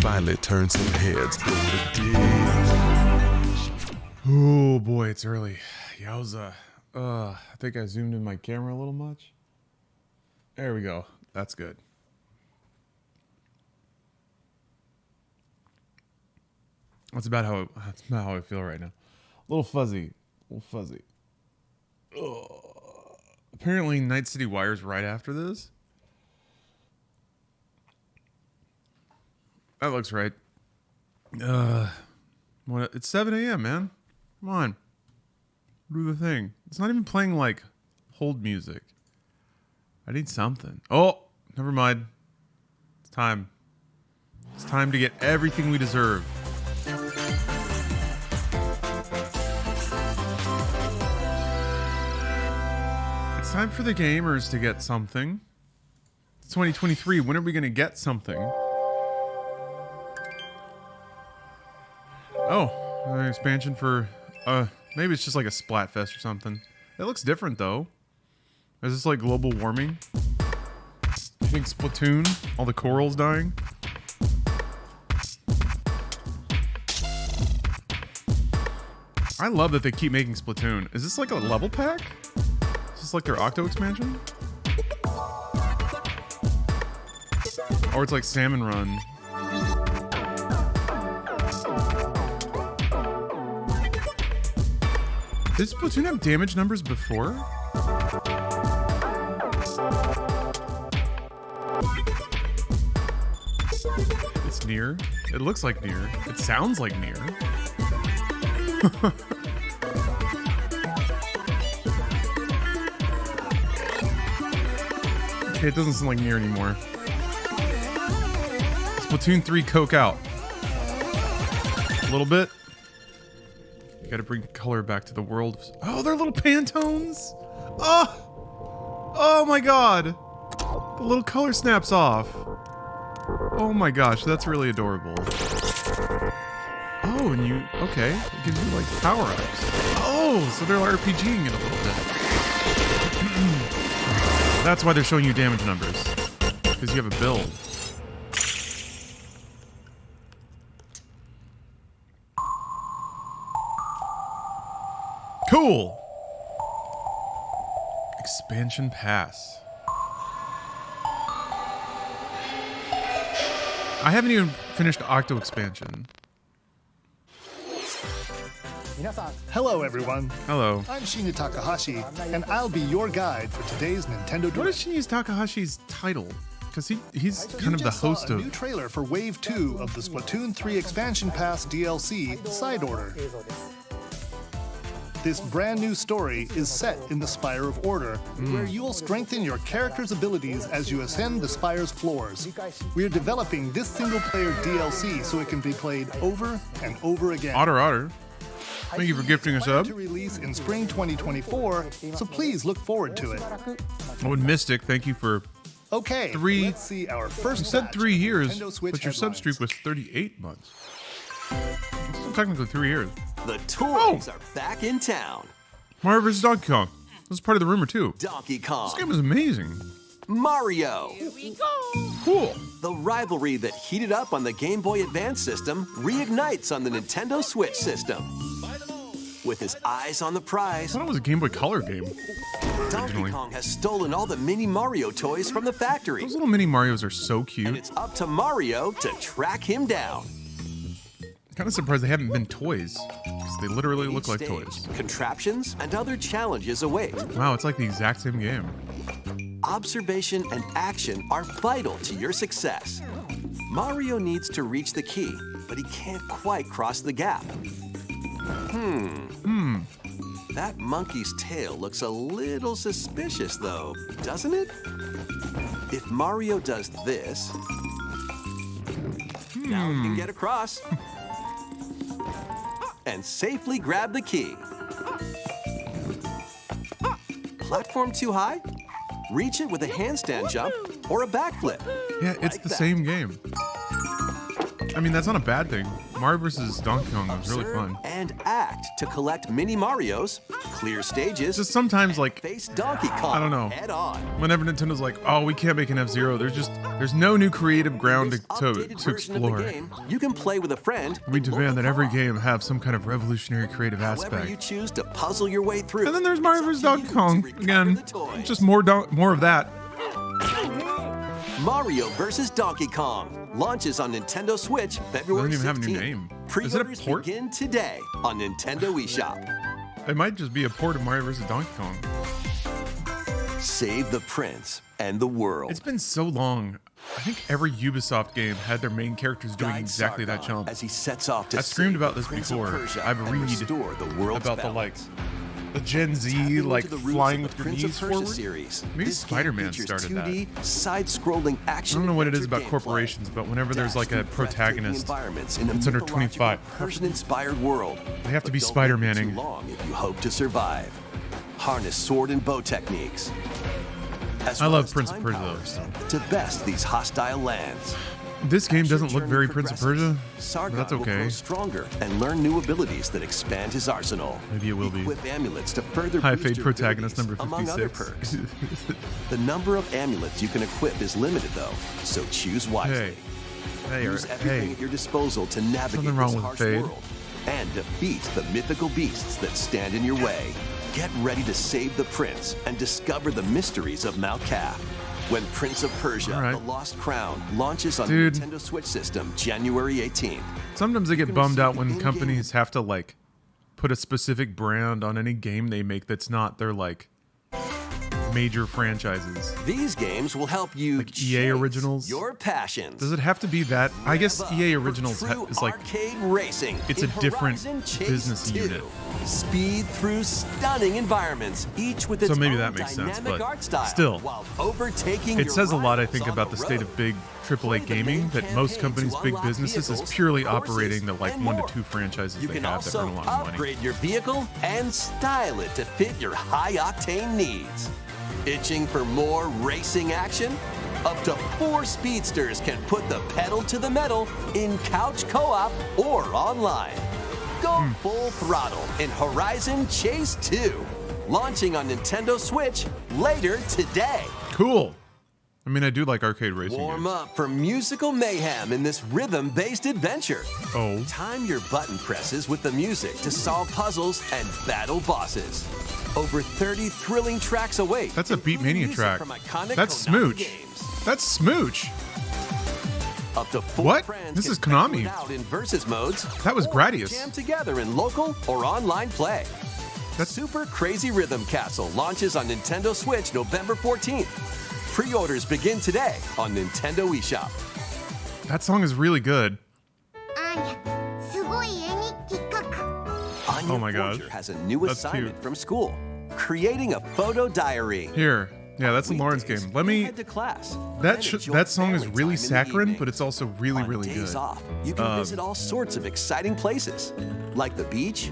finally turned some heads. Oh boy, it's early. Yowza. I think I zoomed in my camera a little much. There we go. That's good. That's about how I feel right now. A little fuzzy. Ugh. Apparently, Night City Wire's right after this. That looks right. It's 7 a.m., man. Come on. Do the thing. It's not even playing, like, hold music. I need something. Oh, never mind. It's time. It's time to get everything we deserve. It's time for the gamers to get something. It's 2023. When are we going to get something? Oh, an expansion for... maybe it's just like a Splatfest or something. It looks different, though. Is this like global warming? You think Splatoon? All the corals dying? I love that they keep making Splatoon. Is this like a level pack? Is this like their Octo expansion? Or it's like Salmon Run. Did Splatoon have damage numbers before? It's near. It looks like near. It sounds like near. Okay, it doesn't sound like near anymore. Splatoon 3 Coke out. A little bit. Gotta bring color back to the world. Oh, they're little Pantones! Oh my god! The little color snaps off. Oh my gosh, that's really adorable. Oh, and you... Okay, it gives you, like, power-ups. Oh, so they're RPGing it a little bit. That's why they're showing you damage numbers. Because you have a build. Cool! Expansion Pass. I haven't even finished Octo Expansion. Hello, everyone. Hello. I'm Shinya Takahashi, and I'll be your guide for today's Nintendo Direct. What is Shinya Takahashi's title? Because he's kind of the host a of... new trailer for Wave 2 of the Splatoon 3 Expansion Pass DLC, Side Order. This brand new story is set in the Spire of Order, where you'll strengthen your character's abilities as you ascend the Spire's floors. We're developing this single-player DLC so it can be played over and over again. Otter. Thank you for gifting us up. To release in spring 2024, so please look forward to it. Oh, and Mystic, thank you for... Okay, let's see our first You said batch 3 of years, Nintendo Switch but your sub headlines. streak was 38 months. It's still technically 3 years. The toys are back in town. Mario vs. Donkey Kong. This is part of the rumor, too. Donkey Kong, This game is amazing. Mario. Cool. The rivalry that heated up on the Game Boy Advance system reignites on the Nintendo Switch system. With his eyes on the I prize, thought it was a Game Boy Color game. Donkey originally. Kong has stolen all the mini Mario toys from the factory. Those little mini Marios are so And cute. it's up to Mario to track him down. Kind of surprised they haven't been toys. Because they literally look Each like stage, toys. contraptions, and other challenges await. Wow, it's like the exact same game. Observation and action are vital to your success. Mario needs to reach the key, but he can't quite cross the gap. That monkey's tail looks a little suspicious, though, doesn't it? If Mario does this, now he can get across and safely grab the key. Platform too high? Reach it with a handstand jump or a backflip. Yeah, it's Like the that. same game. I mean, that's not a bad thing. Mario vs. Donkey Kong was really fun. And act to collect mini Marios, clear stages, Just sometimes, like, face Donkey Kong I don't know. head on. Whenever Nintendo's like, oh, we can't make an F-Zero, there's no new creative ground This to updated version of the explore. game, you can play with a friend. We in demand that local every co-op. game have some kind of revolutionary creative However aspect. you choose to puzzle your way through. And then there's Mario it's vs. up to Donkey you Kong. to recover Again, the toys. just more of that. Mario vs. Donkey Kong launches on Nintendo Switch February 16th. Doesn't even have a new name. Is it a Pre-orders port? begin today on Nintendo eShop. It might just be a port of Mario vs. Donkey Kong. Save the prince and the world. It's been so long. I think every Ubisoft game had their main characters doing Guide exactly that Sargon jump. as he sets off to I've screamed save about the this Prince of before. Persia I've and read restore the world's about balance. the Gen Z, Tapping like, into the roots flying of with the your Prince of knees Persia forward. series. Maybe This game Spider-Man features started 2D, side-scrolling I action. don't know what it is about adventure gameplay. corporations, but whenever there's like a Dash through breathtaking protagonist, environments in a it's under mythological 25. Persian-inspired world. They have to be But don't Spider-Manning. make it too long if you hope to survive. Harness sword and bow techniques. As I well love as Prince of time Persia, powers though. to best these hostile lands. This game As your doesn't look journey very Prince of progresses, Persia, but Sargon that's will grow okay. stronger and learn new abilities that expand his arsenal. Maybe it will be. Equip amulets to further High boost Fade your protagonist abilities, number among other 56. perks. The number of amulets you can equip is limited, though, so choose wisely. Hey, Use everything hey. at your disposal to navigate Something wrong this with harsh Fade. world and defeat the mythical beasts that stand in your way. Get ready to save the prince and discover the mysteries of Mount Kaf. When Prince of Persia, All right. The Lost Crown, launches on Dude. the Nintendo Switch system January 18th. Sometimes I get can bummed receive out when in-game- companies have to like put a specific brand on any game they make that's not their like major franchises. These games will help you Like EA chase originals? your passions. Does it have to be that? I guess Rev up EA for Originals true is like arcade racing. it's in a different Horizon Chase business 2. unit. Speed through stunning environments, each with its So maybe own that makes sense, dynamic but art style, still. while overtaking It your says a lot, I rivals think, on about the state road. of big AAA Play the gaming main that most campaign companies' to big unlock businesses is vehicles, purely courses, operating the like and 1 more. to 2 franchises You they can have that also earn a lot of money. upgrade your vehicle and style it to fit your high-octane needs. Itching for more racing action? Up to 4 speedsters can put the pedal to the metal in couch co-op or online. Go full throttle in Horizon Chase 2, launching on Nintendo Switch later today. Cool. I mean, I do like arcade racing Warm games. up for musical mayhem in this rhythm-based adventure. Oh. Time your button presses with the music to solve puzzles and battle bosses. Over 30 thrilling tracks await. That's a including Beatmania music track. from iconic That's Konami Smooch. games. That's Smooch. Up to 4 What? friends This can is Konami. battle it out in versus modes. That was or Gradius. Jam together in local or online play. That's- Super Crazy Rhythm Castle launches on Nintendo Switch November 14th. Pre-orders begin today on Nintendo eShop. That song is really good. あーにゃすごい絵日記書く Anya Oh my gosh. Forger has a new That's assignment cute. from school, creating a photo diary. Here. Yeah, that's a Lawrence Weekdays, game. Let you me. head to class, That then enjoy that song is family really time in the saccharine, evening. but it's also really, On really days good. off, you can visit all sorts of exciting places, like the beach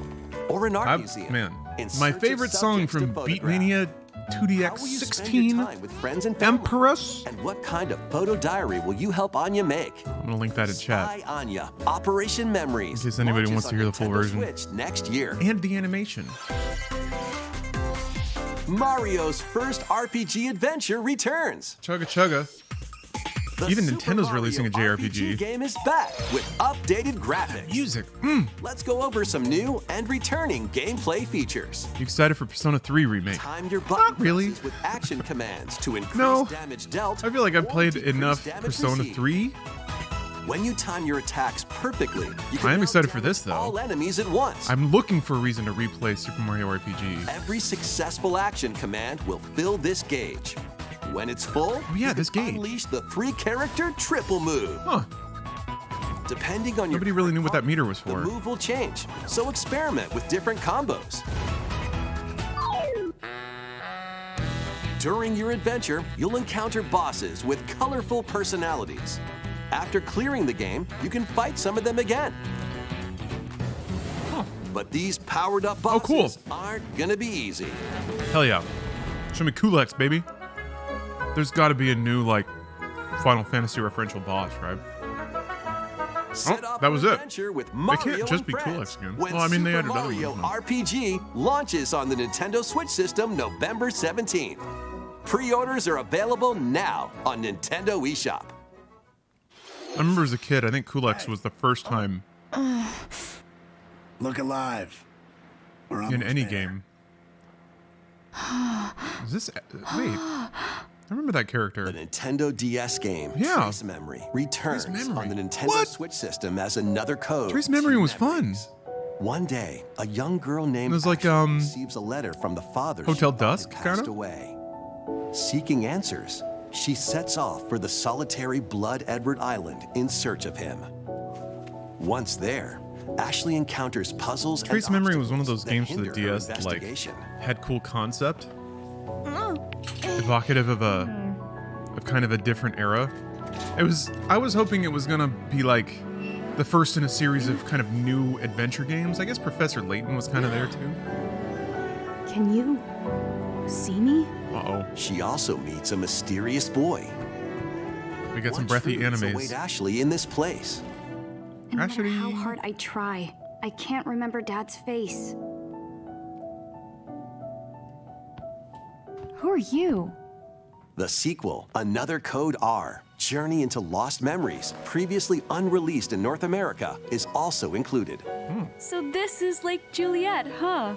or an art museum. Man, in my search of favorite song subjects to from photograph. Beatmania How will you spend your 2DX16 time with friends and family? Empress. And what kind of photo diary will you help Anya make? I'm gonna link that in chat. Spy Anya, Operation Memories. In case anybody launches wants to on hear the full Nintendo version. Switch next year. And the animation. Mario's first RPG adventure returns. Chugga chugga. The Even Super Nintendo's Mario releasing a JRPG. game is back with updated graphics. Music. Let's go over some new and returning gameplay features. You excited for Persona 3 remake? Time your button Not really. presses with action commands to increase No. damage dealt. I feel like I've or played decrease enough damage Persona received. 3. When you time your attacks perfectly, you can I am now excited for damage this, though. all enemies at once. I'm looking for a reason to replay Super Mario RPG. Every successful action command will fill this gauge. When it's full, Oh, yeah, you this can gauge. unleash the 3-character triple move. Huh. Depending on Nobody your really knew current what that meter combo, was the for. move will change, so experiment with different combos. During your adventure, you'll encounter bosses with colorful personalities. After clearing the game, you can fight some of them again. But these powered-up bosses cool. aren't gonna be easy. Hell yeah. Show me Kulex, baby. There's got to be a new, like, Final Fantasy referential boss, right? Set off that was an it. adventure with They Mario can't just and be friends Cool X again. when Well, I mean, they Super added other Mario ones, huh? RPG launches on the Nintendo Switch system November 17th. Pre-orders are available now on Nintendo eShop. I remember as a kid, I think Cool X was the first time Look alive. We're in almost any there. game. Is this? Wait, I remember that character. The Nintendo DS game Yeah. Trace Memory returns Memory. on the Nintendo What? Switch system as another code. Trace Memory to was fun. memories. One day, a young girl named It was like, Ashley receives a letter from the father Hotel she thought Dusk, had passed kinda? away. Seeking answers, she sets off for the solitary Blood Edward Island in search of him. Once there, Ashley encounters puzzles Trace and Memory was one of obstacles those games that for the hinder her DS that like investigation. had cool concept, evocative of kind of a different era. I was hoping it was gonna be like the first in a series of kind of new adventure games. I guess Professor Layton was kind of there too. Can you see me? Uh-oh. She also meets a mysterious boy. We got some What breathy truths animes. await Ashley in this place? And no matter Actually- how hard I try, I can't remember Dad's face. Who are you? The sequel, Another Code R, Journey into Lost Memories, previously unreleased in North America, is also included. So this is Lake Juliet, huh?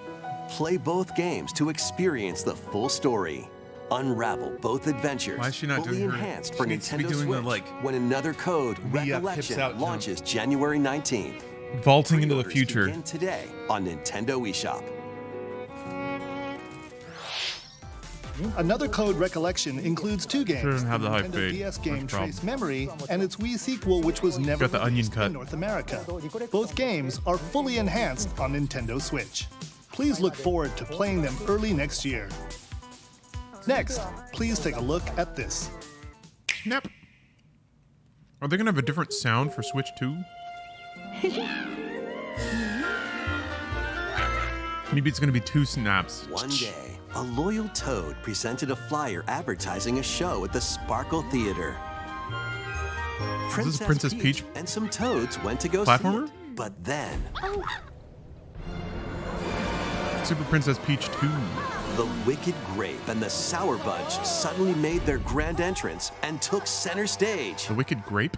Play both games to experience the full story. Unravel both adventures, Why is she not fully doing her- enhanced she for needs to be Nintendo doing the, Switch like, when Another Code hips Recollection out jump. launches January 19th. Vaulting into the Pre-orders future. begin today on Nintendo eShop. Another Code Recollection includes two games. Sure doesn't have the high Nintendo fade. DS game That's the problem. Trace Memory and its Wii sequel, which was never Got the onion released cut. in North America. Both games are fully enhanced on Nintendo Switch. Please look forward to playing them early next year. Next, please take a look at this. Snap. Are they gonna have a different sound for Switch 2? Maybe it's gonna be two snaps. One day, a loyal toad presented a flyer advertising a show at the Sparkle Theater. this Princess Peach and some toads went to go platformer? see it. But then, Super Princess Peach 2. the Wicked Grape and the Sour Bunch suddenly made their grand entrance and took center stage. The Wicked Grape?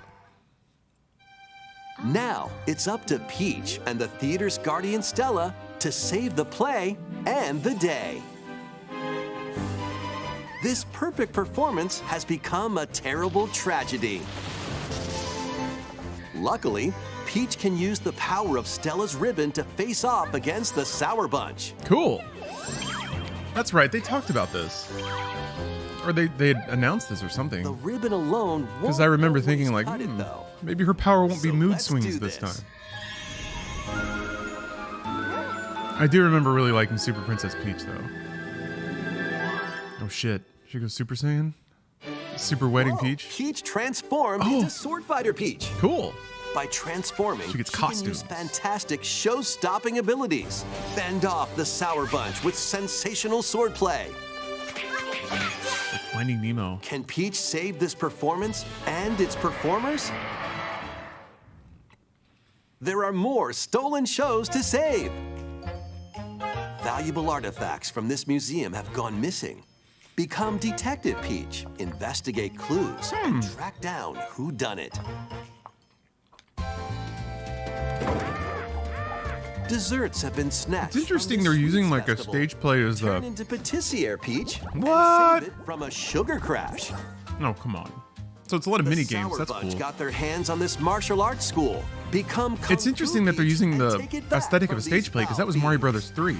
Now, it's up to Peach and the theater's guardian Stella to save the play and the day. This perfect performance has become a terrible tragedy. Luckily, Peach can use the power of Stella's ribbon to face off against the Sour Bunch. Cool. That's right, they talked about this. Or they had announced this or The something. ribbon alone won't Because I remember always thinking like, cut it, though. maybe her power won't be So mood let's swings do this this. time. I do remember really liking Super Princess Peach though. Oh shit, she goes Super Saiyan? Super Wedding Whoa, Peach? Peach transformed Oh. into Sword Fighter Peach. Cool. By transforming, She gets can costumes. use fantastic show-stopping abilities. Fend off the Sour Bunch with sensational swordplay. Like Finding Nemo. Can Peach save this performance and its performers? There are more stolen shows to save. Valuable artifacts from this museum have gone missing. Become Detective Peach, investigate clues, and track down who done it. Desserts have been snatched. It's interesting from they're this using sweets like a festival. stage play as Turn the. into Patissiere Peach. and What? Save it from a sugar crash. No, come on. So it's a lot of The mini games. Sour That's Bunch cool. got their hands on this martial arts school. Become Kung It's interesting Fu that they're Peach using and the take it back aesthetic of a from stage these play because that foul was Mario thieves. Brothers 3,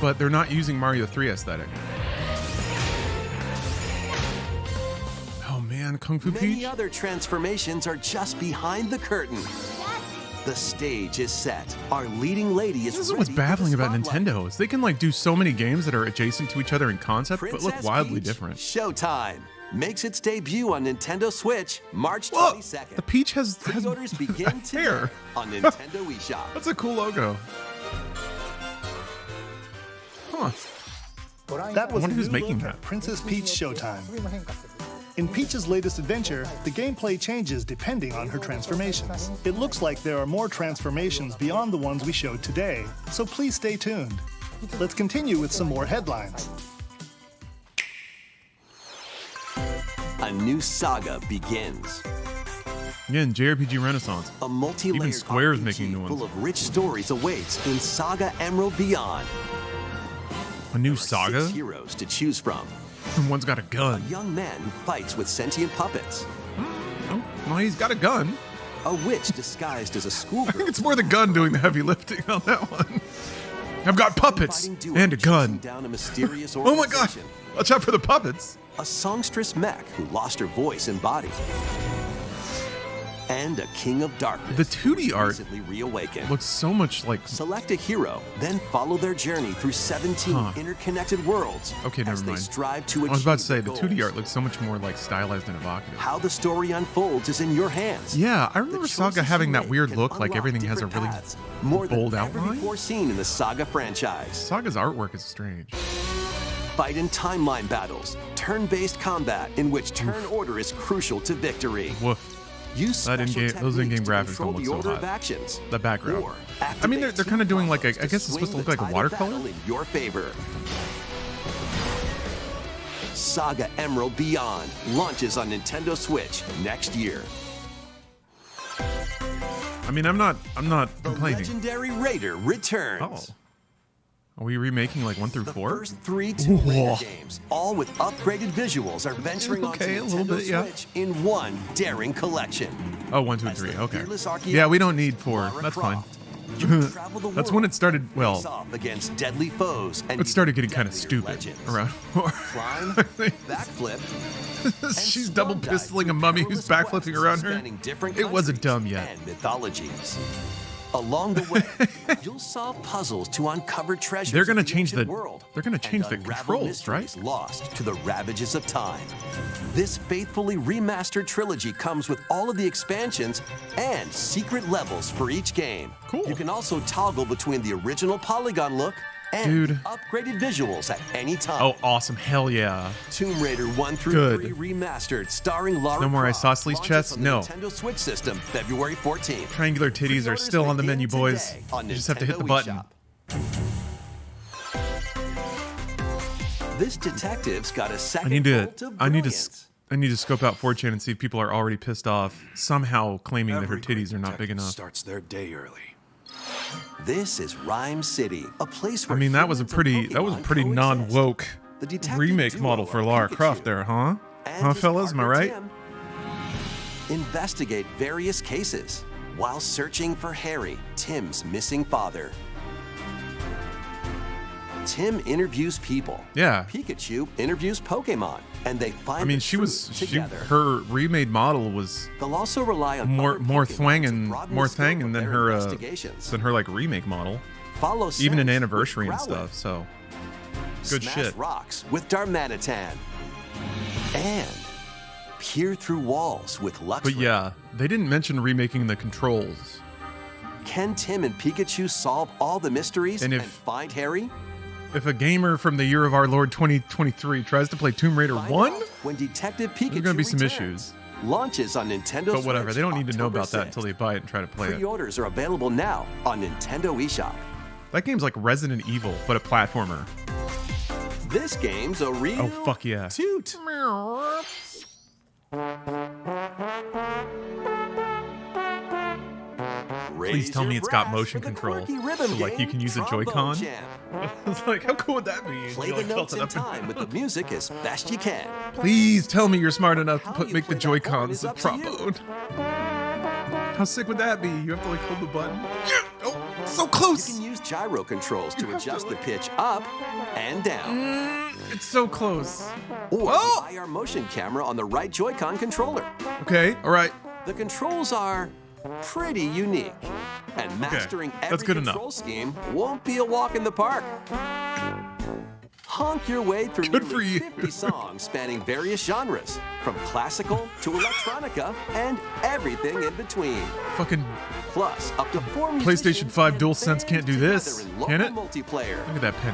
but they're not using Mario 3 aesthetic. Oh man, Kung Fu Many Peach. other transformations are just behind the curtain. The stage is set. Our leading lady is This is ready what's for the baffling about spotlight. Nintendo is they can like do so many games that are adjacent to each other in concept, but look Princess wildly Peach different. Showtime makes its debut on Nintendo Switch March Whoa! 22nd. The Peach has Pre-orders begin today hair. on Nintendo eShop. That's a cool logo. Huh. That was wonder a who's new making look that. at Princess Peach Showtime. In Peach's latest adventure, the gameplay changes depending on her transformations. It looks like there are more transformations beyond the ones we showed today, so please stay tuned. Let's continue with some more headlines. A new saga begins. Again, JRPG Renaissance. A multi-layered Even Square's RPG making new ones. full of rich stories awaits in Saga Emerald Beyond. A new There are saga? 6 heroes to choose from. One's got a gun. A young man who fights with sentient puppets. Oh, well, he's got a gun. A witch disguised as a I think schoolgirl. it's more the gun doing the heavy lifting on that one. I've got puppets Fighting duo and a gun. chasing down a mysterious Oh my god! organization. Watch out for the puppets. A songstress mech who lost her voice and body. And a king of darkness. The 2D who art recently reawakened. looks so much like. Select a hero, then follow their journey through 17 Huh. interconnected worlds. Okay, as never they mind. strive to I achieve was about to say their the 2D goals. art looks so much more like stylized and evocative. How the story unfolds is in your hands. Yeah, I The remember choices Saga you having that make weird can look, like unlock everything has a different really paths, more bold than ever outline. before seen in the Saga franchise. Saga's artwork is strange. Fight in timeline battles, turn-based combat in which turn order is crucial to victory. Woof. Use That special in-game- those techniques in-game to graphics control don't the look so order of hot. actions. The background. Or I mean, they're activate kind of two doing like a. I combos guess it's supposed to swing look the like a tide of watercolor. battle in your favor. Saga Emerald Beyond launches on Nintendo Switch next year. I mean, I'm not The complaining. legendary Raider returns. Oh. Are we remaking like 1 through The 4? first 3 Tomb Raider Whoa. games, all with upgraded visuals, are venturing Okay, a onto little Nintendo bit, yeah. Switch in one daring collection. Oh, 1, 2, and As 3. the Okay. fearless Yeah, we don't need archaeologist 4. Lara That's fine. Croft, you travel the That's world, when it started. face Well, off against deadly foes and it started getting kind of deadlier stupid legends. around 4. Climb, backflip. and She's double swan dive pistoling a through mummy who's perilous backflipping quests around her. spanning different It wasn't countries dumb yet. And mythologies. Along the way, you'll solve puzzles to uncover treasures. They're gonna of the change ancient the- world they're gonna and change the unravel controls, mysteries right? Lost to the ravages of time. This faithfully remastered trilogy comes with all of the expansions and secret levels for each game. Cool. You can also toggle between the original polygon look and Dude. the upgraded visuals at any time. Oh, awesome. Hell yeah. Tomb Raider 1 through Good. 3 remastered, starring Lara No more Croft, isosceles launches chests? on the No. Nintendo Switch system, February 14th. Triangular titties are Pre-orders still on the begin menu, boys. today on You just have to hit the Nintendo button. eShop. This detective's got a I second need to. bolt of I need to. brilliance. I need to scope out 4chan and see if people are already pissed off, somehow claiming that her Every great titties are not big detective enough. Starts their day early. This is Rhyme City, a place I where mean, that was a humans and pretty Pokemon non-woke The detective remake duo model for are Lara Pikachu Croft there, huh? and Huh, his fellas? Am I partner, right? Tim, investigate various cases while searching for Harry, Tim's missing father. Tim interviews people. Yeah. Pikachu interviews Pokemon, and they find I mean, the truth together. her remade model was They'll also rely on more other more Pokemon thwang to and broaden more the scope thang of than their her investigations. than her like remake model, Follow even in Sense Anniversary with and Growlithe. stuff. So good Smash shit. Rocks with Darmanitan. And peer through walls with Luxray. But yeah, they didn't mention remaking the controls. Can Tim and Pikachu solve all the mysteries And and, if- find Harry? If a gamer from the year of our Lord 2023 tries to play Tomb Raider Find 1, out when Detective Pikachu there's gonna be some returns. issues. Launches on Nintendo But whatever, Switch they don't need to know October about that 6th. until they buy it and try to play it. Pre-orders are available now on Nintendo eShop. That game's like Resident Evil, but a platformer. This game's a real Oh, fuck yeah. toot. Please tell me it's got motion control, so, like, you can use a Joy-Con? It's like, how cool would that be? Play You, the like, notes felt it in up and- time with the music as best you can. Please tell me you're smart enough to How you make the play that horn Joy-Cons is a up to you. trombone. How sick would that be? You have to like hold the button. Yeah! Oh, so You close! can use gyro controls to adjust the pitch up and down. It's so close. Or Oh! the IR motion camera on the right Joy-Con controller. Okay, all right. The controls are pretty unique, and mastering every that's good control enough. scheme won't be a walk in the park. Honk your way through Good for nearly you. 50 songs spanning various genres, from classical to electronica and everything in between. Fucking Plus, up to 4 PlayStation musicians 5 and DualSense bands can't do this, together in can local it? multiplayer. look at that pen.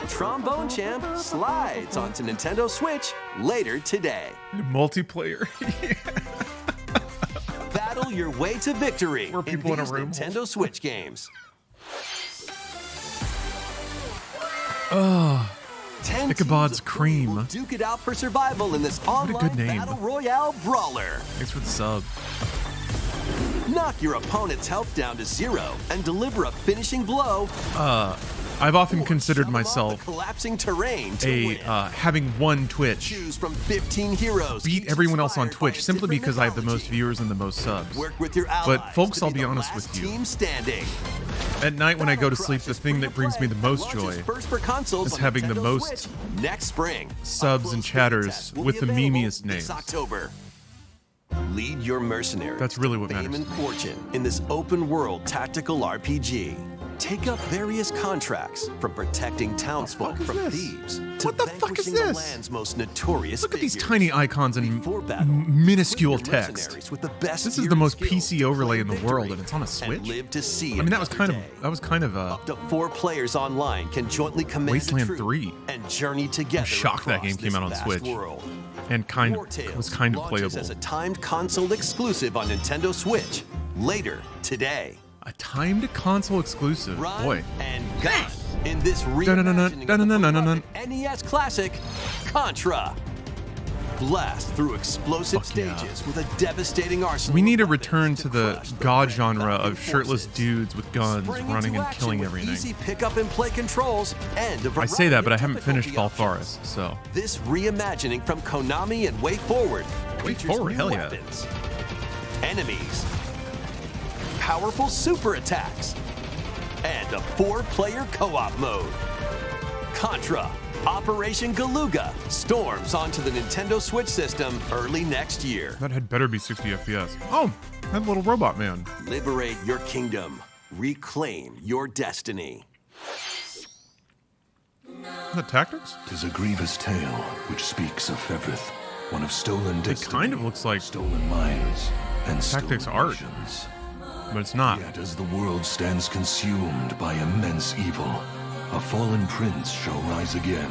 Trombone Champ slides onto Nintendo Switch later today. Multiplayer. Battle your way to victory Four people in a these room. Nintendo Switch games. 10 Ichabod's teams of Cream. will duke it out for survival in this online good name. battle royale brawler. Thanks for the sub. Knock your opponent's health down to 0 and deliver a finishing blow. I've often or considered shove 'em off the myself collapsing terrain to a win. having one Twitch. Choose from 15 heroes. Beat each everyone else on inspired by Twitch a simply different because I have the most mythology. viewers and the most subs. Work with your allies. But folks, to I'll be the honest last with you. Team standing. At night when I go to Battle sleep, Crush the is thing free that to brings play me the most and launches joy first for consoles is on having the Nintendo most Switch next spring. subs A and full chatters beta test will with be the available memeiest names. this October. Lead your mercenaries. That's really what to fame matters. and fortune in this open world tactical RPG. Take up various contracts from protecting townsfolk fuck is from this? thieves to What the fuck is vanquishing the this? land's most notorious Look at these figures. tiny icons and Before battle, minuscule equip your text. mercenaries with the best This is gear the and most skills PC to overlay claim in the world, victory and it's on a Switch? And live to see I mean, that was another kind of day. Up to 4 players online can jointly command Wasteland a troop 3. and journey together. shocked that across game came this out on vast Switch. World. and kind War of Tales was kind of launches playable. as a timed console exclusive on Nintendo Switch later today. A timed console exclusive. Run Boy. and gun in this Dun-dun-dun-dun, reimagining of the dun-dun-dun-dun-dun. beloved NES classic Contra. Blast through explosive Fuck yeah. stages with a devastating arsenal. We need of a return weapons to the crush God red genre Falcon of shirtless forces. dudes with guns Spring running into and action killing with everything. Easy pick up and play controls and a I variety say that, but I of haven't finished difficulty Fall options. Forest, so. This reimagining from Konami and Way Forward Way features Forward, new hell yeah. weapons, enemies, powerful super attacks, and a 4-player co-op mode. Contra Operation Galuga storms onto the Nintendo Switch system early next year. That had better be 60 FPS. Oh, that little robot man. Liberate your kingdom. Reclaim your destiny. Is that Tactics? Tis a grievous tale which speaks of Fevrith, one of stolen It destiny, kind of looks like, stolen minds, and Tactics stolen art. nations. but it's not. Yet as the world stands consumed by immense evil, a fallen prince shall rise again,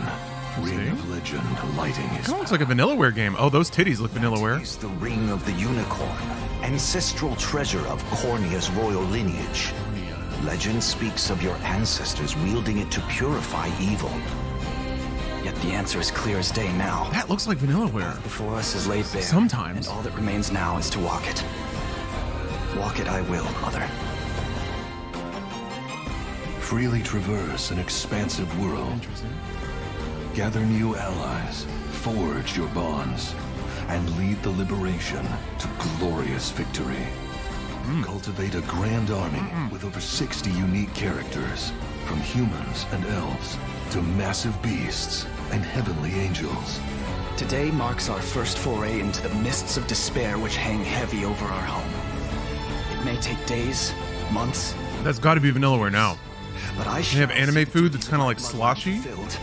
ring of legend lighting his Kind of looks like a Vanillaware game. Oh, those titties look Vanillaware. Is the ring of the unicorn, ancestral treasure of Cornea's royal lineage. Legend speaks of your ancestors wielding it to purify evil. Yet the answer is clear as day now. That looks like Vanillaware. Before us is laid bare. Sometimes. And all that remains now is to walk it. Walk it I will, Mother. freely traverse an expansive world. Interesting. Gather new allies, forge your bonds, and lead the liberation to glorious victory. Cultivate a grand army with over 60 unique characters, from humans and elves to massive beasts and heavenly angels. Today marks our first foray into the mists of despair which hang heavy over our home. It may take days, months, That's got to be Vanillaware now. but I They shall have anime food that's kind of like sloshy. fulfilled.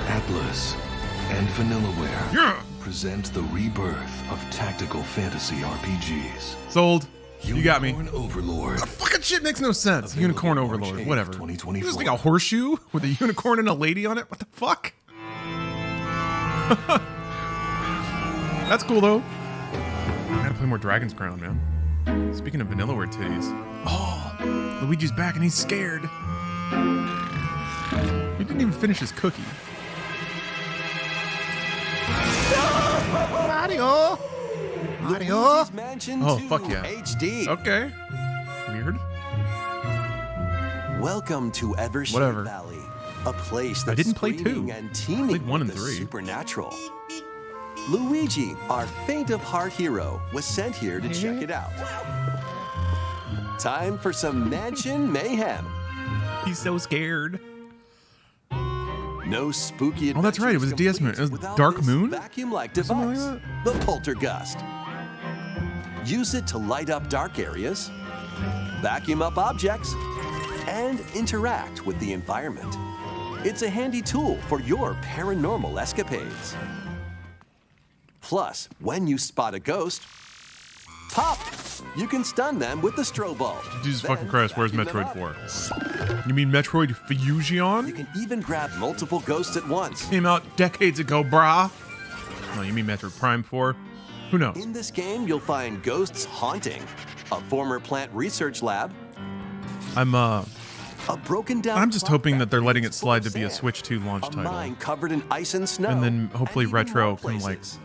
Atlas and Vanillaware Yeah. present the rebirth of tactical fantasy RPGs. Sold. You got me. Unicorn Overlord. Fucking shit makes no sense. Available Unicorn March Overlord, 8th, whatever. 2024. It was like a horseshoe with a unicorn and a lady on it. What the fuck? That's cool though. I gotta play more Dragon's Crown, man. Speaking of Vanillaware titties. Oh, Luigi's back and he's scared. He didn't even finish his cookie. Mario! Mario! Luigi's Mansion Oh, 2 fuck yeah. HD. Okay. Weird. Welcome to Eversheen Whatever. Valley, a place that's I didn't play screaming 2. and teeming Played 1 with and the 3. supernatural. Luigi, our faint of heart hero, was sent here to check it out. Time for some mansion mayhem. He's so scared. No spooky. Oh, that's right, it was a DS adventures Moon. It was without Dark this Moon? Vacuum-like Something device, like the Poltergust. Use it to light up dark areas, vacuum up objects, and interact with the environment. It's a handy tool for your paranormal escapades. Plus, when you spot a ghost, pop You can stun them with the strobe bulb. Jesus Then fucking Christ, where's vacuum them Metroid up. 4? You mean Metroid Fusion? You can even grab multiple ghosts at once. Came out decades ago, brah. No, you mean Metroid Prime 4? Who knows? In this game, you'll find ghosts haunting, a former plant research lab, a broken down. I'm just clock hoping that they're letting it full of slide to be a sand, Switch 2 launch a title. mine covered in ice and snow, And then hopefully and even Retro more can like places.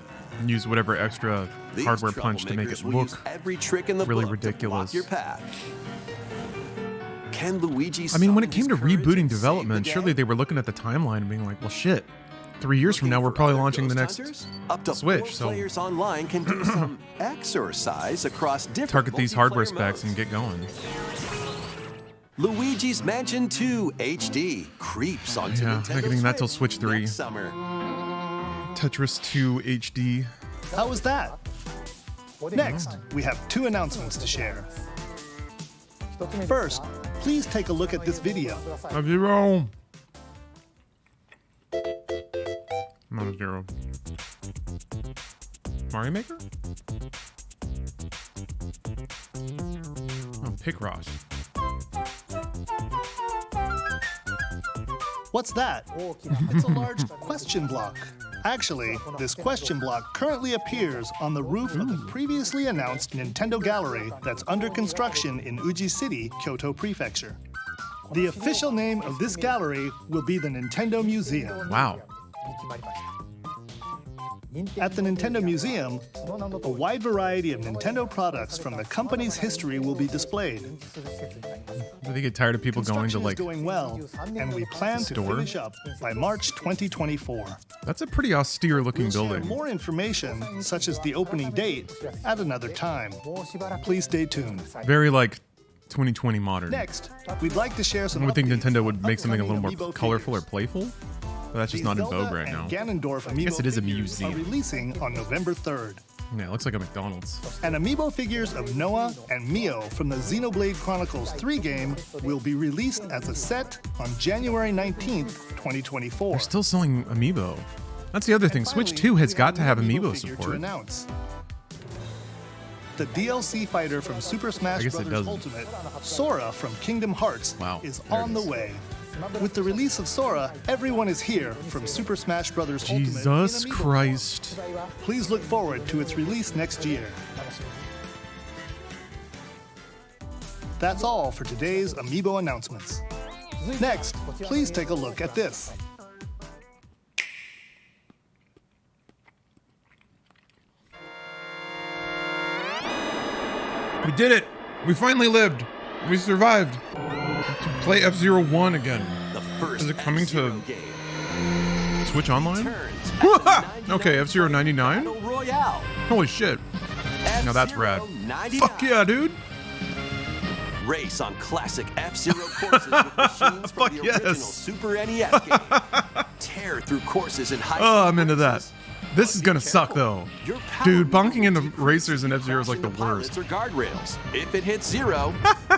use whatever extra These hardware punch to make it troublemakers will use look every trick in the really book to ridiculous. block your path. Can Luigi I mean, when it summon came to his courage rebooting and save development, the surely day? they were looking at the timeline and being like, well, shit. 3 years from now, we're probably launching the next Hunters? Up to Switch, 4 so players online can do some exercise across different target these hardware multiplayer specs and modes. get going. Luigi's Mansion 2 HD creeps onto Yeah, Nintendo not getting that till Switch 3. next summer. Tetris 2 HD. How was that? Next, we have 2 announcements to share. First, please take a look at this video. F-Zero. Not a zero. Mario Maker? Oh, Picross. What's that? It's a large question block. Actually, this question block currently appears on the roof of the previously announced Nintendo Gallery that's under construction in Uji City, Kyoto Prefecture. The official name of this gallery will be the Nintendo Museum. Wow. At the Nintendo Museum, a wide variety of Nintendo products from the company's history will be displayed. Do they get tired of people going to Construction is like... going well, and we plan to store? finish up by March 2024. That's a pretty austere looking We'll share building. more information, such as the opening date, at another time. Please stay tuned. Very like 2020 modern. Next, we'd like to share some I would think updates Nintendo would on make something a little more upcoming Amiibo colorful or figures. playful. But that's just The not in Zelda vogue right now. and Ganondorf Amiibo Guess it is a figures museum. are releasing on November 3rd. Yeah, it looks like a McDonald's. And Amiibo figures of Noah and Mio from the Xenoblade Chronicles 3 game will be released as a set on January 19th, 2024. They're still selling Amiibo. That's the other thing. Switch 2 has got to have Amiibo figure to support. announce. The DLC fighter from Super Smash guess it Bros. doesn't. Ultimate, Sora from Kingdom Hearts, Wow, is there it on the is. way. With the release of Sora, everyone is here from Super Smash Bros. Ultimate. in Jesus Amiibo Christ. form. Please look forward to its release next year. That's all for today's Amiibo announcements. Next, please take a look at this. We did it! We finally lived! We survived! To play F-Zero 1 again. The first Is it coming to F-Zero game Switch Online? turns at the Okay, F-Zero 99? Battle Royale. Holy shit. Now that's rad. F-Zero 99. Fuck yeah, dude! Race on classic F-Zero courses with machines from Fuck the yes. original Super NES game. Tear through courses in high Oh, I'm into that. This is gonna suck though. Your power Dude, meter bonking into will decrease racers in when F-Zero is like the crashing worst. pilots or guardrails. If it hits 0,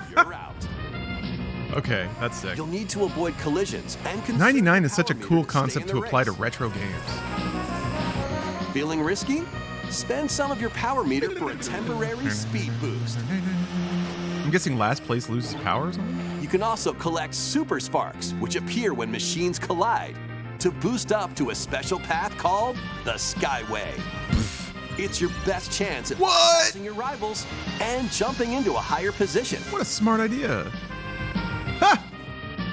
you're out. Okay, that's sick. You'll need to avoid collisions and conserve 99 is such a power cool meter to stay concept in to the apply to race. retro games. Feeling risky? Spend some of your power meter for a temporary speed boost. I'm guessing last place loses power or something? You can also collect super sparks, which appear when machines collide, to boost up to a special path called the Skyway. It's your best chance at What? passing your rivals and jumping into a higher position. What a smart idea.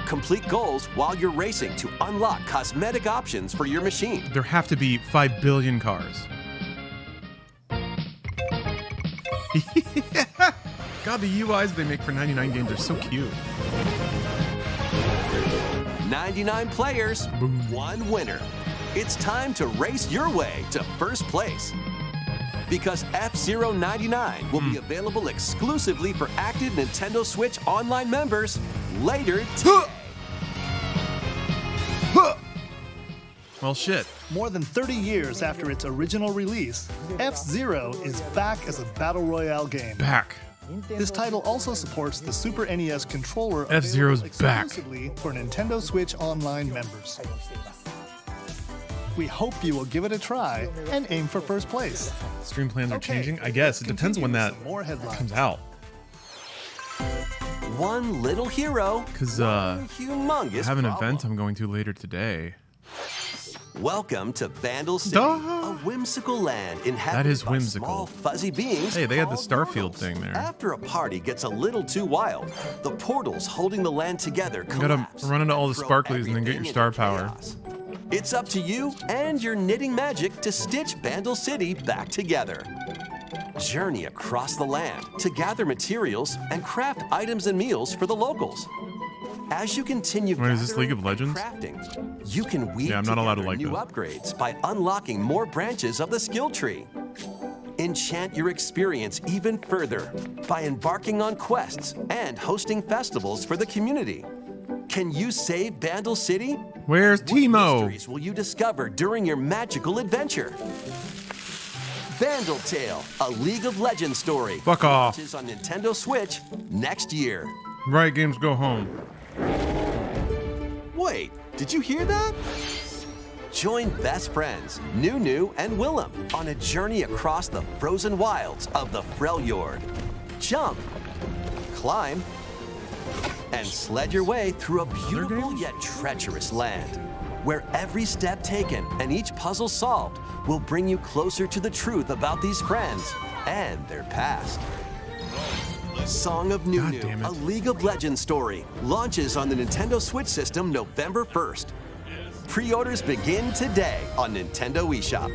Complete goals while you're racing to unlock cosmetic options for your machine. There have to be 5 billion cars. God, the UIs they make for 99 games are so cute. 99 players, Boom. 1 winner. It's time to race your way to first place. Because F-Zero 99 will be available exclusively for active Nintendo Switch Online members later today. Well, shit. More than 30 years after its original release, F-Zero is back as a Battle Royale game. Back. This title also supports the Super NES controller F-Zero's available back. exclusively for Nintendo Switch Online members. We hope you will give it a try and aim for first place. Stream plans are Okay, changing? I guess. It depends when continue that with some more headlines. comes out. One little hero, 'Cause, one humongous I have an problem. event I'm going to later today. Welcome to Vandal City, Duh. a whimsical land inhabited That is by whimsical. small fuzzy beings. Hey, they had the called Starfield mortals. thing there. After a party gets a little too wild, the portals holding the land together You gotta collapse run into all the throw sparklies and then get your everything star into power. chaos. It's up to you and your knitting magic to stitch Vandal City back together. Journey across the land to gather materials and craft items and meals for the locals. As you continue Wait, is this gathering League of Legends? and crafting, you can weave Yeah, I'm not allowed to together like new this. upgrades by unlocking more branches of the skill tree. Enchant your experience even further by embarking on quests and hosting festivals for the community. Can you save Vandal City? Where's What Timo? mysteries will you discover during your magical adventure? Vandal Tale, a League of Legends story. Fuck off. Launches on Nintendo Switch next year. Riot Games, go home. Wait, did you hear that? Join best friends Nunu and Willem on a journey across the frozen wilds of the Freljord. Jump, climb, and sled your way through a beautiful games? yet treacherous land, where every step taken and each puzzle solved will bring you closer to the truth about these friends and their past. Song of Nunu, damn it. a League of Legends story, launches on the Nintendo Switch system November 1st. Pre-orders begin today on Nintendo eShop.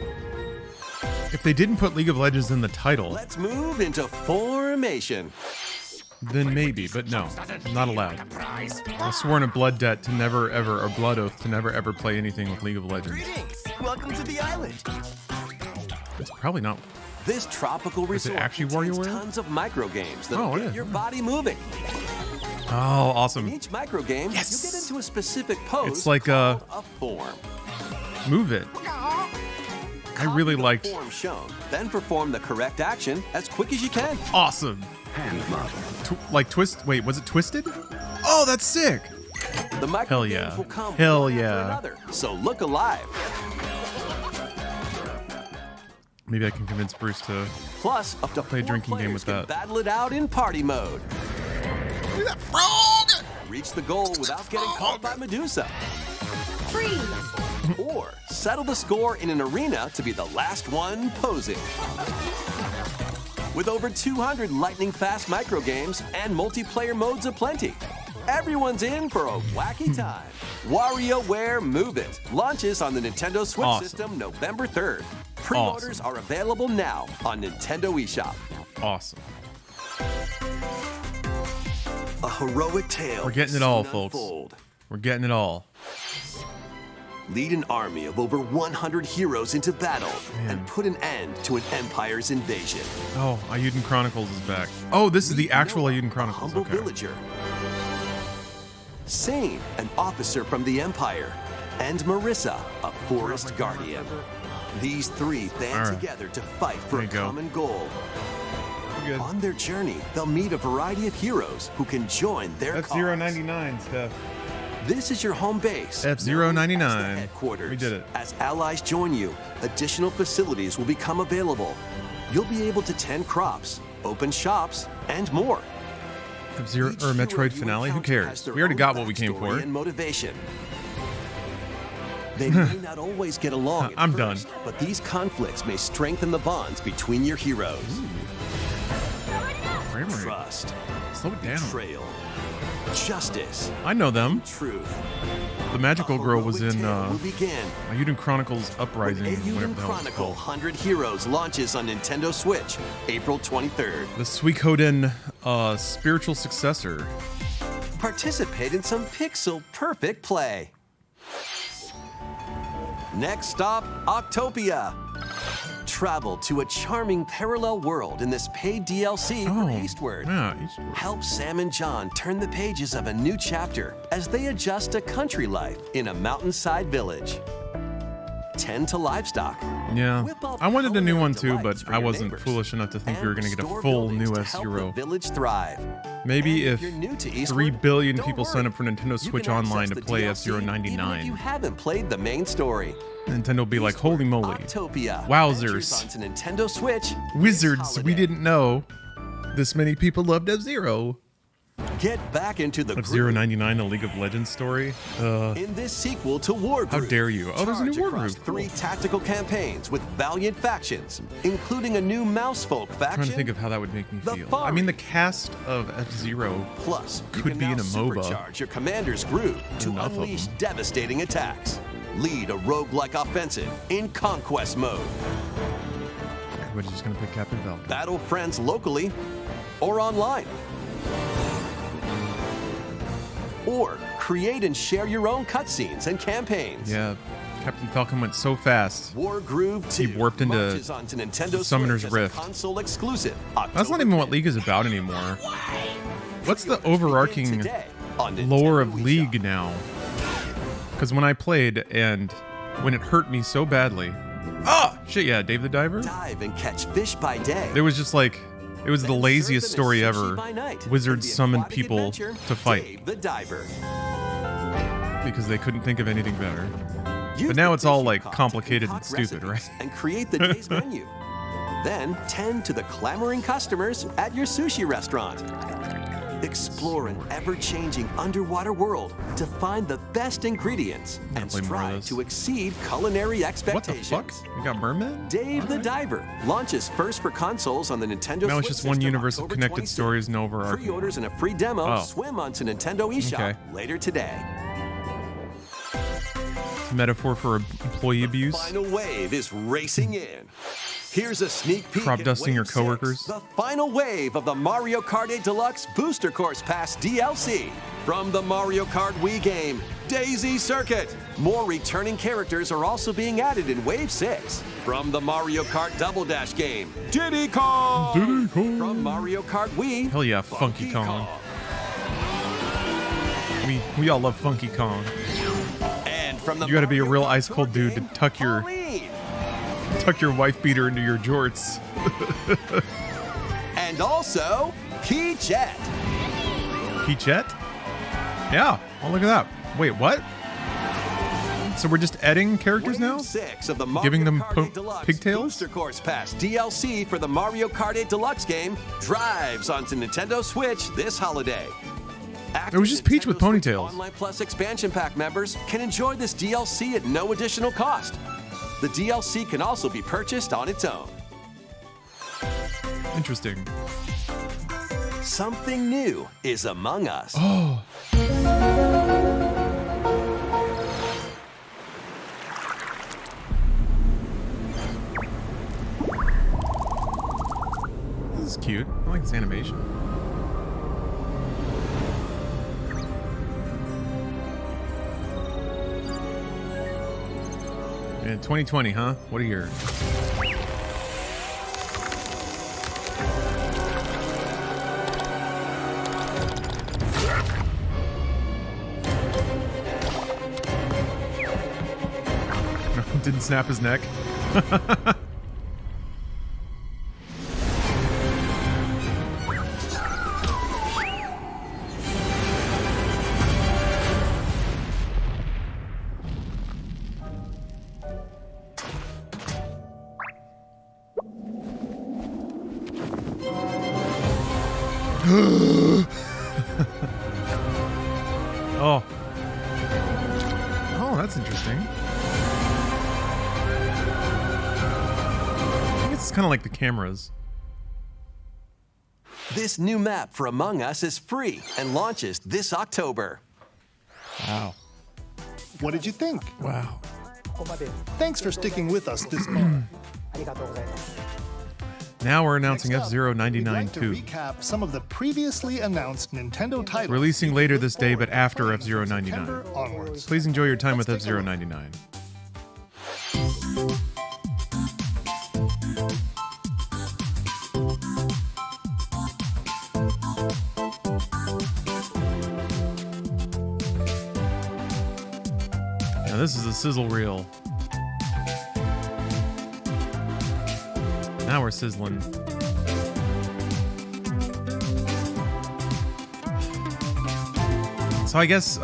If they didn't put League of Legends in the title, Let's move into Formation. then maybe, but no, not allowed. I've sworn a blood debt to never ever, or blood oath to never ever play anything with League of Legends. Greetings! Welcome to the island. It's probably not. This tropical Is it resort actually contains WarioWare? tons of micro games that Oh, will yeah. get your body moving. Oh, In awesome. each micro game, Yes! you get into a specific pose It's like, called a form. Move it. I really Copy the liked. form shown, then perform the correct action as quick as you can. Awesome. Hand model. Like twist. Wait, was it twisted? Oh, that's sick. The micro Hell games yeah. will come Hell one after yeah. another, so look alive. Maybe I can convince Bruce to. Plus, up to Play a 4 drinking game players with can that. battle it out in party mode. Look at that frog! Reach the goal without getting caught by Medusa. Freeze! Or settle the score in an arena to be the last one posing. With over 200 lightning-fast micro games and multiplayer modes aplenty, everyone's in for a wacky time. WarioWare Move It launches on the Nintendo Switch Awesome. system November 3rd. Pre-orders are available now on Nintendo eShop. Awesome. A heroic tale. We're getting it all, soon folks. unfold. We're getting it all. Lead an army of over 100 heroes into battle Man. and put an end to an empire's invasion. Oh, Ayuden Chronicles is back. Oh, this is the actual Noah, Ayuden a Chronicles. humble Okay. villager. Sane, an officer from the Empire. And Marissa, a forest guardian. These three band All right. together to fight for There a you go. common goal. We're good. On their journey, they'll meet a variety of heroes who can join their That's cause. 099, Steph. This is your home base. F099. known as the headquarters. We did it. As allies join you, additional facilities will become available. You'll be able to tend crops, open shops, and more. F-Zero Each or hero Metroid you finale? Who encounter has cares? their We already own got what we came backstory for. and motivation. They may not always get along at I'm done. first, but these conflicts may strengthen the bonds between your heroes. Frame rate. Trust, Slow it down. betrayal, justice, I know them. truth. The magical A girl was heroic in tale will begin. Ayuden Chronicles When Uprising, whatever Ayuden the hell it's Chronicle called. 100 Heroes launches on Nintendo Switch, April 23rd. The Suikoden spiritual successor. Participate in some pixel perfect play. Next stop, Octopia. Travel to a charming parallel world in this paid DLC for Eastward. Yeah, Eastward. Help Sam and John turn the pages of a new chapter as they adjust to country life in a mountainside village. Tend to livestock. Yeah. Whip up I wanted a new one too, delights but for I your wasn't neighbors. foolish enough to think we were And going to get a restore full buildings new to help F-Zero. the village thrive. Maybe And if you're new to 3 Eastward, billion don't people worry. sign up for Nintendo You Switch can Online access to the play DLC F-Zero even if you 99. haven't played the main story. Nintendo will be like, holy moly. Octopia. Wowzers. Adventures onto Nintendo Switch. Wizards, this we holiday. didn't know this many people loved F-Zero. Get back into the F-Zero groove 99, a League of Legends story. in this sequel to War How Groove. dare you? Oh, there's a new Charge War across Groove. 3 tactical campaigns with valiant factions, including a new Mousefolk I'm faction. trying to think of how that would make me The feel. I mean, the Fari. cast of F-Zero Plus, you could can be now in a MOBA. supercharge your commander's groove to Enough of unleash them. devastating attacks. Lead a roguelike offensive in conquest mode. Everybody's just gonna pick Captain Falcon. Battle friends locally or online. Or create and share your own cutscenes and campaigns. Yeah, Captain Falcon went so fast. War Groove 2 He warped into marches onto Nintendo Summoner's Switch as a Rift. console exclusive. That's not even what League is about anymore. What's the overarching lore of League now? Because when I played and when it hurt me so badly, shit, yeah, Dave the Diver. Dive and catch fish by day. It was just like, it was the Then laziest serve them story as sushi ever. by night. Wizards The summoned aquatic people adventure, to fight Dave the Diver. because they couldn't think of anything better. Use But now the it's all fish you like caught to complicated and concoct stupid, recipes right? And create the day's menu. Then tend to the clamoring customers at your sushi restaurant. Explore an ever-changing underwater world to find the best ingredients and play more of strive this. to exceed culinary What the expectations. fuck? You got Merman? Dave the Diver launches first for consoles on the Nintendo Now it's Switch just one system universe of October connected 26th. stories, no overarching. Pre-orders and a free demo Oh. swim onto Nintendo eShop Okay. later today. Metaphor for employee abuse. Final wave is racing in. Here's a sneak peek Crop at dusting your Wave 6, coworkers. the final wave of the Mario Kart 8 Deluxe Booster Course Pass DLC. From the Mario Kart Wii game, Daisy Circuit. More returning characters are also being added in Wave 6. From the Mario Kart Double Dash game, Diddy Kong. Diddy Kong. From Mario Kart Wii, Hell yeah, Funky Kong. We all love Funky Kong. And from the You gotta be a Mario real Kart ice Tour cold dude to game, tuck your wife beater into your jorts. And also, Peachette. Peachette? Yeah. Oh, look at that. Wait, what? So we're just adding characters now? Wave 6 of the Mario Giving them Kart 8 Deluxe pigtails? Booster Course Pass DLC for the Mario Kart 8 Deluxe game drives onto Nintendo Switch this holiday. Active It was just Peach with Nintendo Switch ponytails. Online Plus expansion pack members can enjoy this DLC at no additional cost. The DLC can also be purchased on its own. Interesting. Something new is among us. Oh. This is cute. I like this animation. Yeah, 2020, huh? What a year. Didn't snap his neck. Oh. Oh, that's interesting. I think it's kind of like the cameras. This new map for Among Us is free and launches this October. Wow. What did you think? Wow. Thanks for sticking with us this far. Now we're announcing Next up, F-Zero we'd 99 like to 2. recap some of the previously announced Nintendo titles. Releasing later this day, but after Playing F-Zero from 99. September onwards. Please enjoy your time Let's with take a F-Zero look. 99. Now this is a sizzle reel. Now we're sizzling. So I guess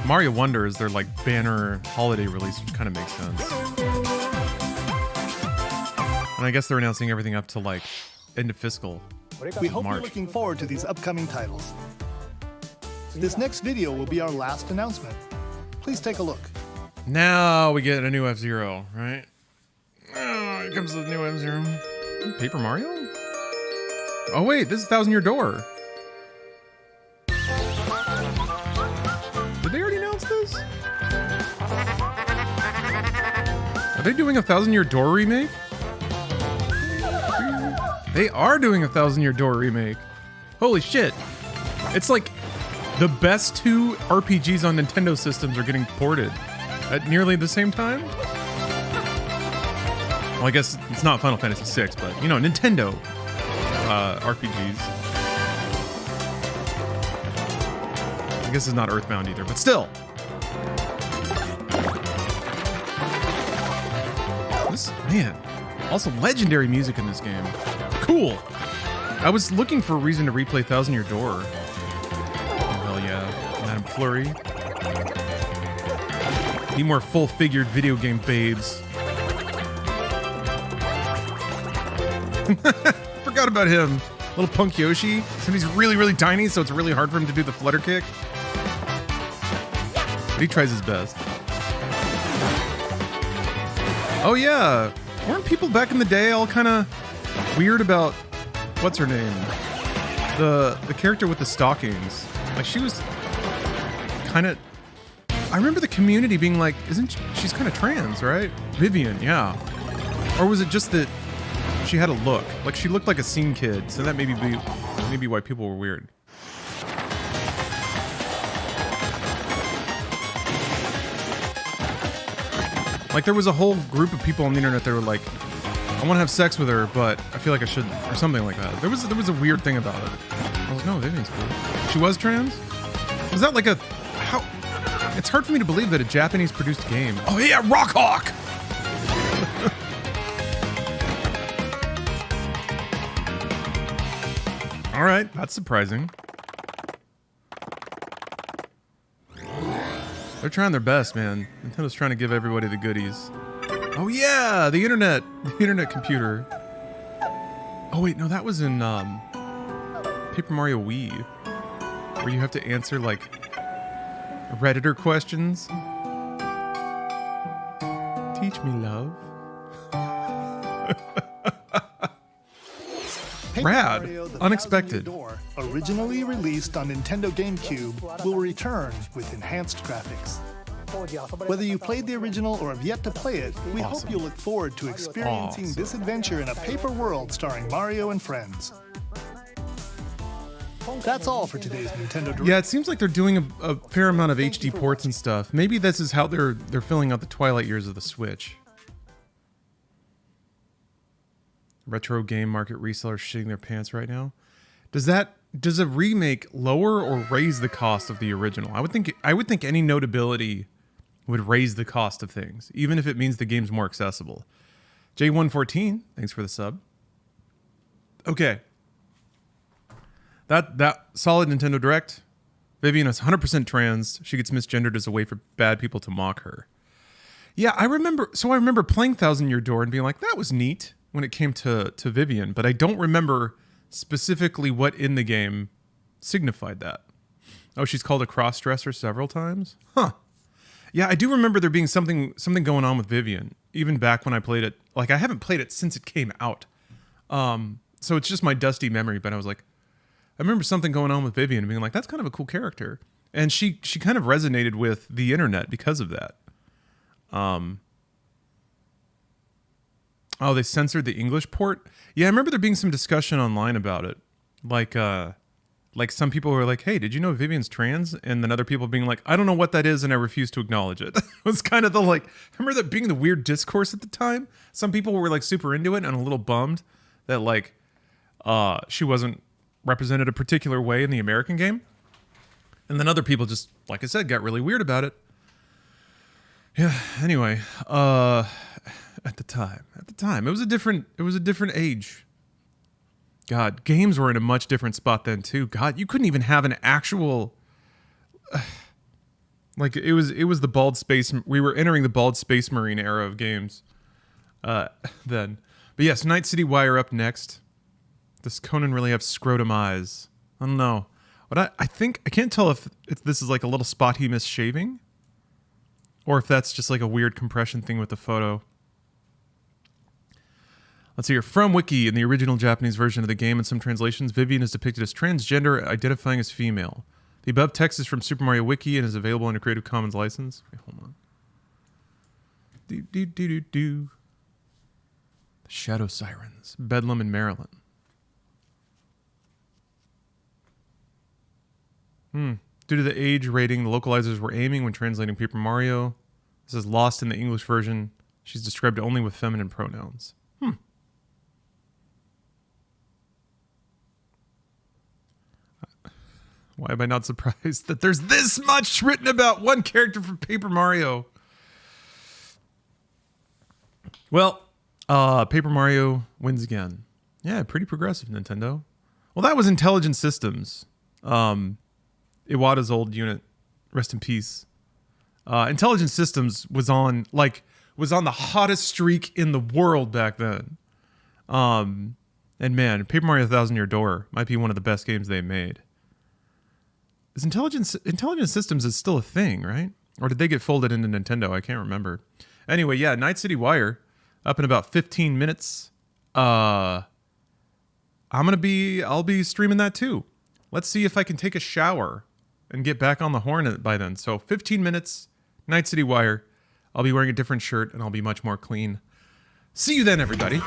Mario Wonder is their like banner holiday release, which kind of makes sense. And I guess they're announcing everything up to like end of fiscal. We hope March. you're looking forward to these upcoming titles. This next video will be our last announcement. Please take a look. Now we get a new F-Zero, right? Oh, here comes the new F-Zero. Paper Mario? Oh wait, this is 1,000 Year Door. Did they already announce this? Are they doing a 1,000 Year Door remake? They are doing a 1,000 Year Door remake. Holy shit. It's like the best two RPGs on Nintendo systems are getting ported at nearly the same time. Well, I guess it's not Final Fantasy VI, but you know, Nintendo RPGs. I guess it's not Earthbound either, but still. This, man, also legendary music in this game. Cool. I was looking for a reason to replay 1,000 Year Door. Oh, hell yeah. Madame Flurry. Need more full-figured video game babes. Forgot about him. Little punk Yoshi. And he's really, really tiny, so it's really hard for him to do the flutter kick. But he tries his best. Oh yeah. Weren't people back in the day all kind of weird about what's her name? The character with the stockings. Like she was kind of. I remember the community being like, she's kind of trans, right? Vivian, yeah. Or was it just that she had a look? Like she looked like a scene kid, so that maybe why people were weird. Like there was a whole group of people on the internet that were like, I want to have sex with her, but I feel like I shouldn't, or something like that. There was a weird thing about it. I was like, no, Vivian's cool. She was trans? Was that like how? It's hard for me to believe that a Japanese-produced game. Oh yeah, Rock Hawk! All right, that's surprising. They're trying their best, man. Nintendo's trying to give everybody the goodies. Oh yeah, the internet computer. Oh wait, no, that was in Paper Mario Wii, where you have to answer like Redditor questions. Teach me, love. Paper Rad. Mario, the Unexpected. 1,000 Year Door, originally released on Nintendo GameCube, will return with enhanced graphics. Whether you played the original or have yet to play it, we hope you look forward to experiencing this adventure in a paper world starring Mario and friends. That's all for today's Nintendo Direct. Yeah, it seems like they're doing a fair amount of HD ports and stuff. Maybe this is how they're filling out the twilight years of the Switch. Retro game market resellers shitting their pants right now. Does a remake lower or raise the cost of the original? I would think any notability would raise the cost of things, even if it means the game's more accessible. J114, thanks for the sub. Okay. That solid Nintendo Direct. Vivian is 100% trans. She gets misgendered as a way for bad people to mock her. Yeah, I remember playing 1,000 Year Door and being like, that was neat when it came to Vivian, but I don't remember specifically what in the game signified that. Oh, she's called a cross-dresser several times? Huh. Yeah, I do remember there being something going on with Vivian, even back when I played it. Like, I haven't played it since it came out. So it's just my dusty memory, but I was like, I remember something going on with Vivian and being like, that's kind of a cool character. And she kind of resonated with the internet because of that. Oh, they censored the English port? Yeah, I remember there being some discussion online about it. Like some people were like, hey, did you know Vivian's trans? And then other people being like, I don't know what that is and I refuse to acknowledge it. It was kind of the like, I remember that being the weird discourse at the time. Some people were like super into it and a little bummed that like she wasn't represented a particular way in the American game. And then other people just, like I said, got really weird about it. Yeah, anyway, at the time, it was a different age. God, games were in a much different spot then too. God, you couldn't even have an actual Like it was the bald space. We were entering the bald space marine era of games. Then, but yes, Night City Wire up next. Does Conan really have scrotum eyes? I don't know. But I think I can't tell if this is like a little spot he missed shaving, or if that's just like a weird compression thing with the photo. Let's see here. From Wiki, in the original Japanese version of the game and some translations, Vivian is depicted as transgender, identifying as female. The above text is from Super Mario Wiki and is available under Creative Commons license. Wait, hold on. The Shadow Sirens. Bedlam in Maryland. Due to the age rating, the localizers were aiming when translating Paper Mario. This is lost in the English version. She's described only with feminine pronouns. Why am I not surprised that there's this much written about one character from Paper Mario? Well, Paper Mario wins again. Yeah, pretty progressive, Nintendo. Well, that was Intelligent Systems. Iwata's old unit. Rest in peace. Intelligent Systems was on the hottest streak in the world back then. And man, Paper Mario Thousand Year Door might be one of the best games they made. Is Intelligent Systems is still a thing, right? Or did they get folded into Nintendo? I can't remember. Anyway, yeah, Night City Wire up in about 15 minutes. I'll be streaming that too. Let's see if I can take a shower and get back on the horn by then. So 15 minutes, Night City Wire. I'll be wearing a different shirt and I'll be much more clean. See you then, everybody.